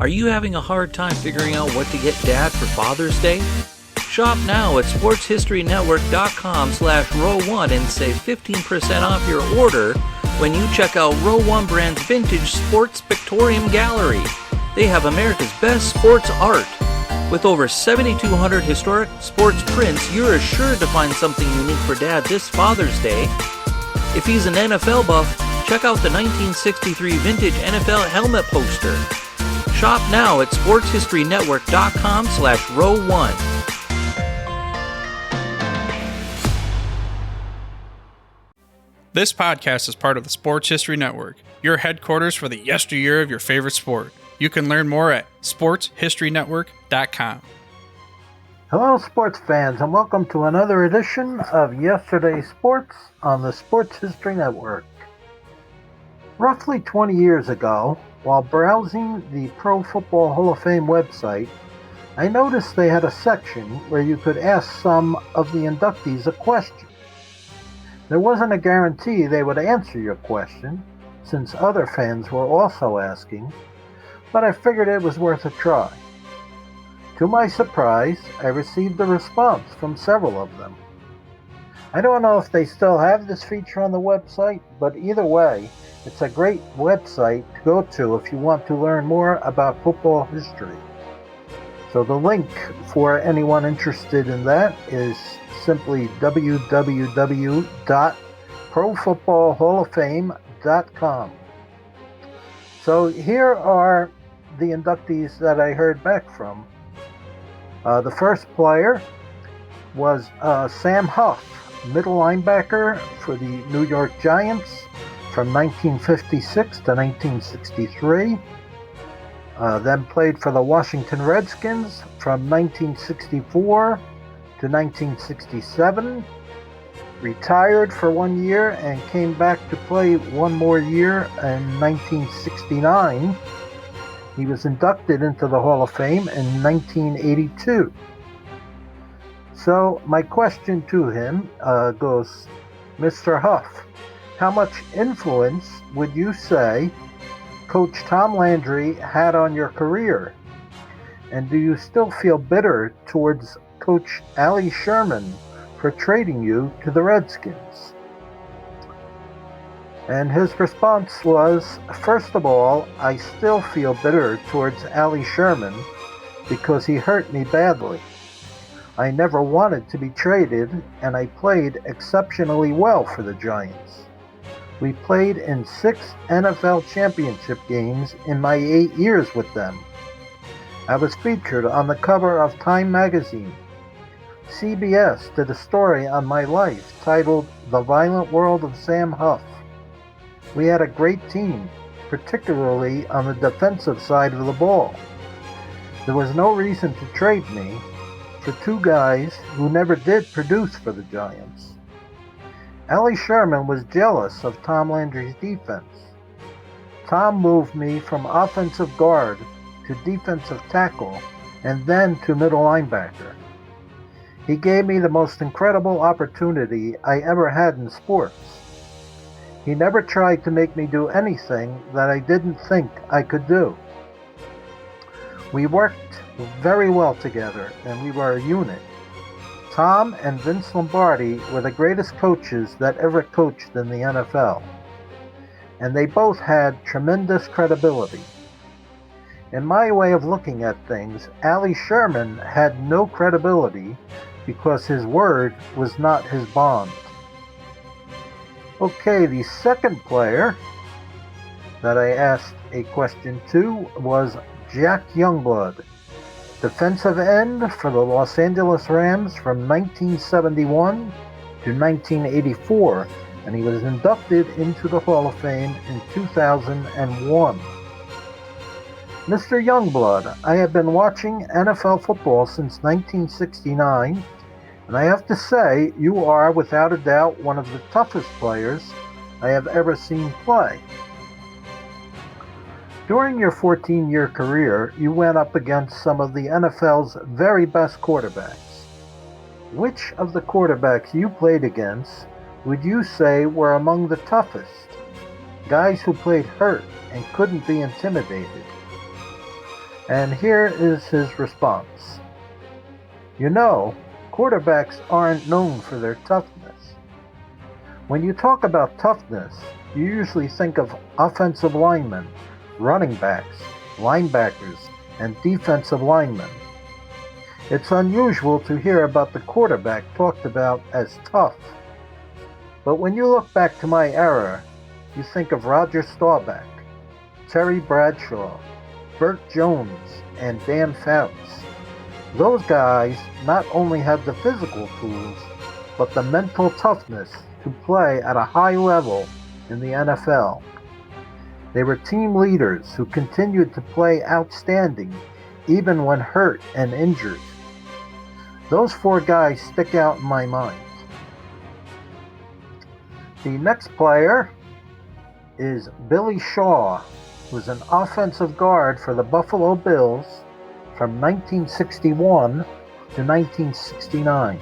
Are you having a hard time figuring out what to get Dad for Father's Day? Shop now at sportshistorynetwork.com/row1 and save 15% off your order when you check out Row 1 Brand's Vintage Sports Pictorium Gallery. They have America's best sports art. With over 7,200 historic sports prints, you're assured to find something unique for Dad this Father's Day. If he's an NFL buff, check out the 1963 vintage NFL helmet poster. Shop now at sportshistorynetwork.com/row1. This podcast is part of the Sports History Network, your headquarters for the yesteryear of your favorite sport. You can learn more at sportshistorynetwork.com. Hello, sports fans, and welcome to another edition of Yesterday's Sports on the Sports History Network. Roughly 20 years ago, while browsing the Pro Football Hall of Fame website, I noticed they had a section where you could ask some of the inductees a question. There wasn't a guarantee they would answer your question, since other fans were also asking, but I figured it was worth a try. To my surprise, I received a response from several of them. I don't know if they still have this feature on the website, but either way, it's a great website to go to if you want to learn more about football history. So the link for anyone interested in that is simply www.profootballhalloffame.com. So here are the inductees that I heard back from. The first player was Sam Huff, middle linebacker for the New York Giants from 1956 to 1963. Then played for the Washington Redskins from 1964 to 1967. Retired for 1 year and came back to play one more year in 1969. He was inducted into the Hall of Fame in 1982. So my question to him goes, Mr. Huff, how much influence would you say Coach Tom Landry had on your career? And do you still feel bitter towards Coach Allie Sherman for trading you to the Redskins? And his response was, first of all, I still feel bitter towards Allie Sherman because he hurt me badly. I never wanted to be traded, and I played exceptionally well for the Giants. We played in 6 NFL championship games in my 8 years with them. I was featured on the cover of Time magazine. CBS did a story on my life titled The Violent World of Sam Huff. We had a great team, particularly on the defensive side of the ball. There was no reason to trade me for 2 guys who never did produce for the Giants. Allie Sherman was jealous of Tom Landry's defense. Tom moved me from offensive guard to defensive tackle and then to middle linebacker. He gave me the most incredible opportunity I ever had in sports. He never tried to make me do anything that I didn't think I could do. We worked very well together, and we were a unit. Tom and Vince Lombardi were the greatest coaches that ever coached in the NFL, and they both had tremendous credibility. In my way of looking at things, Allie Sherman had no credibility because his word was not his bond. Okay, the second player that I asked a question to was Jack Youngblood, defensive end for the Los Angeles Rams from 1971 to 1984, and he was inducted into the Hall of Fame in 2001. Mr. Youngblood, I have been watching NFL football since 1969, and I have to say, you are without a doubt one of the toughest players I have ever seen play. During your 14-year career, you went up against some of the NFL's very best quarterbacks. Which of the quarterbacks you played against would you say were among the toughest? Guys who played hurt and couldn't be intimidated. And here is his response. You know, quarterbacks aren't known for their toughness. When you talk about toughness, you usually think of offensive linemen, running backs, linebackers, and defensive linemen. It's unusual to hear about the quarterback talked about as tough. But when you look back to my era, you think of Roger Staubach, Terry Bradshaw, Burt Jones, and Dan Fouts. Those guys not only had the physical tools, but the mental toughness to play at a high level in the NFL. They were team leaders who continued to play outstanding even when hurt and injured. Those four guys stick out in my mind. The next player is Billy Shaw, who was an offensive guard for the Buffalo Bills from 1961 to 1969.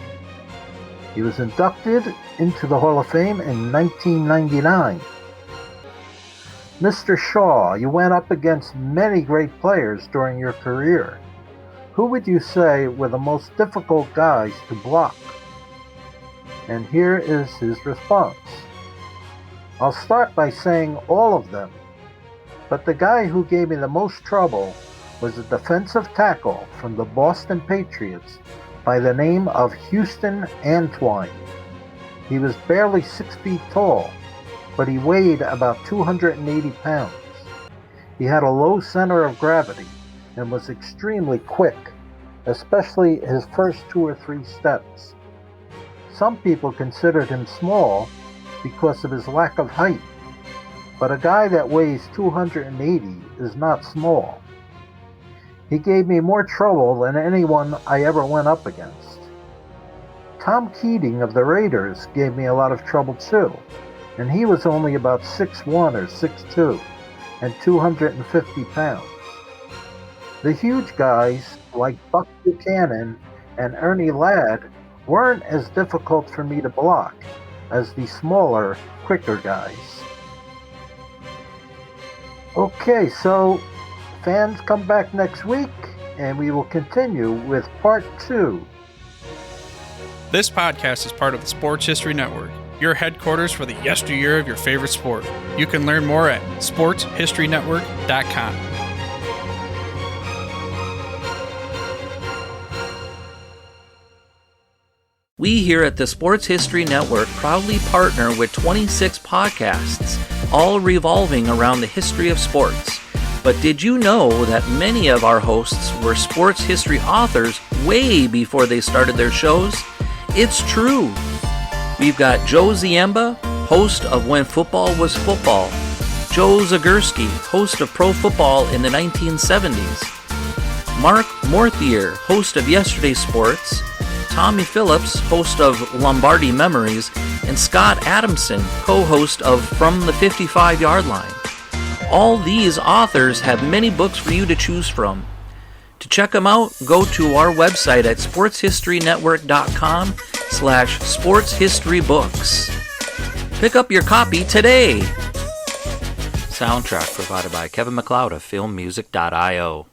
He was inducted into the Hall of Fame in 1999. Mr. Shaw, you went up against many great players during your career. Who would you say were the most difficult guys to block? And here is his response. I'll start by saying all of them, but the guy who gave me the most trouble was a defensive tackle from the Boston Patriots by the name of Houston Antwine. He was barely 6 feet tall, but he weighed about 280 pounds. He had a low center of gravity and was extremely quick, especially his first 2 or 3 steps. Some people considered him small because of his lack of height, but a guy that weighs 280 is not small. He gave me more trouble than anyone I ever went up against. Tom Keating of the Raiders gave me a lot of trouble too, and he was only about 6'1" or 6'2", and 250 pounds. The huge guys like Buck Buchanan and Ernie Ladd weren't as difficult for me to block as the smaller, quicker guys. Okay, so fans, come back next week and we will continue with part 2. This podcast is part of the Sports History Network, your headquarters for the yesteryear of your favorite sport. You can learn more at sportshistorynetwork.com. We here at the Sports History Network proudly partner with 26 podcasts, all revolving around the history of sports. But did you know that many of our hosts were sports history authors way before they started their shows? It's true. We've got Joe Ziemba, host of When Football Was Football, Joe Zagurski, host of Pro Football in the 1970s, Mark Morthier, host of Yesterday's Sports, Tommy Phillips, host of Lombardi Memories, and Scott Adamson, co-host of From the 55-Yard Line. All these authors have many books for you to choose from. To check them out, go to our website at sportshistorynetwork.com/sportshistorybooks. Pick up your copy today. Soundtrack provided by Kevin MacLeod of filmmusic.io.